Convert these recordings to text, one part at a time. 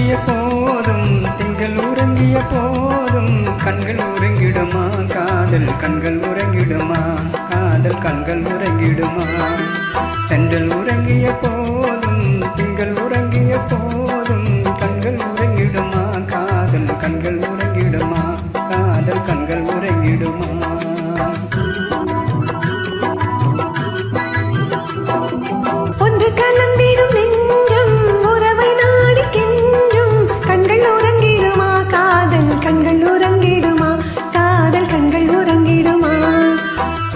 உறங்கிய போதும் திங்கள் உறங்கிய போதும் கண்கள் உறங்கிடுமா காதல் கண்கள் உறங்கிடுமா காதல் கண்கள் உறங்கிடுமா தென்றல் உறங்கிய போதும் திங்கள் உறங்கிய போதும் கண்கள் உறங்கிடுமா காதல் கண்கள் உறங்கிடுமா காதல் கண்கள் உறங்கிடுமா ஒன்று கலந்திடும் நெஞ்சம் உறவை நாடி கெஞ்சும் கண்கள் உறங்கிடுமா காதல் கண்கள் உறங்கிடுமா காதல் கண்கள் உறங்கிடுமா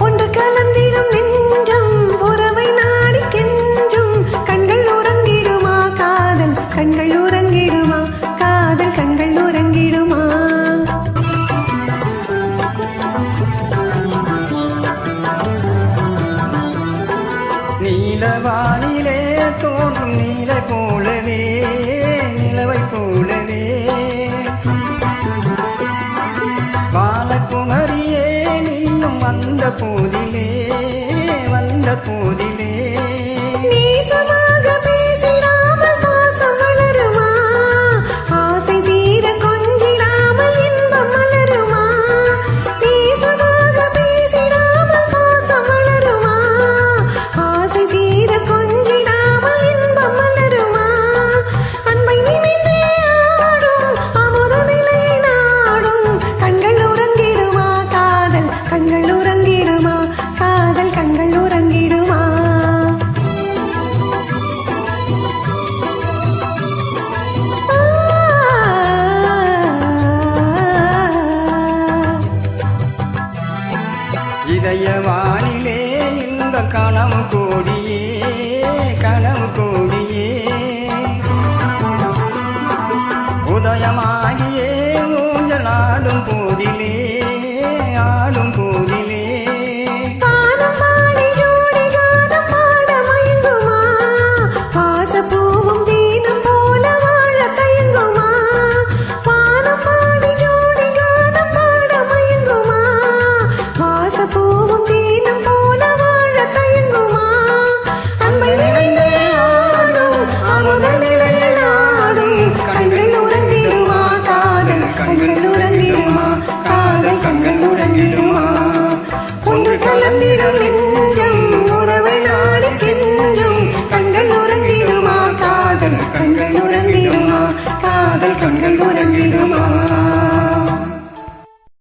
ஒன்று கலந்திடும் நெஞ்சம் உறவை நாடி கெஞ்சும் கண்கள் உறங்கிடுமா காதல் கண்கள் உறங்கிடுமா காதல் கண்கள் உறங்கிடுமா நீலவானிலே தோன்றும் நீலை போலவே நிலவை போலவே பாலகுமரியே நீயும் வந்த போதிலே நேசமாக பேசிடாமல் பாசம் வளருமா ஆசை தீர கொஞ்சிடாமல் இன்பம் மலருமா நேசமாக பேசிடாமல் பாசம் வளருமா ஆசை தீர கொஞ்சிடாமல் இன்பம் மலருமா அன்பை நினைந்தே ஆடும் அமுத நிலையை நாடும் கண்கள் உறங்கிடுமா காதல் கண்கள் உறங்கிடுமா காதல் கண்கள் உறங்கிடுமா இதயவானிலே இந்த கனவு கோடியே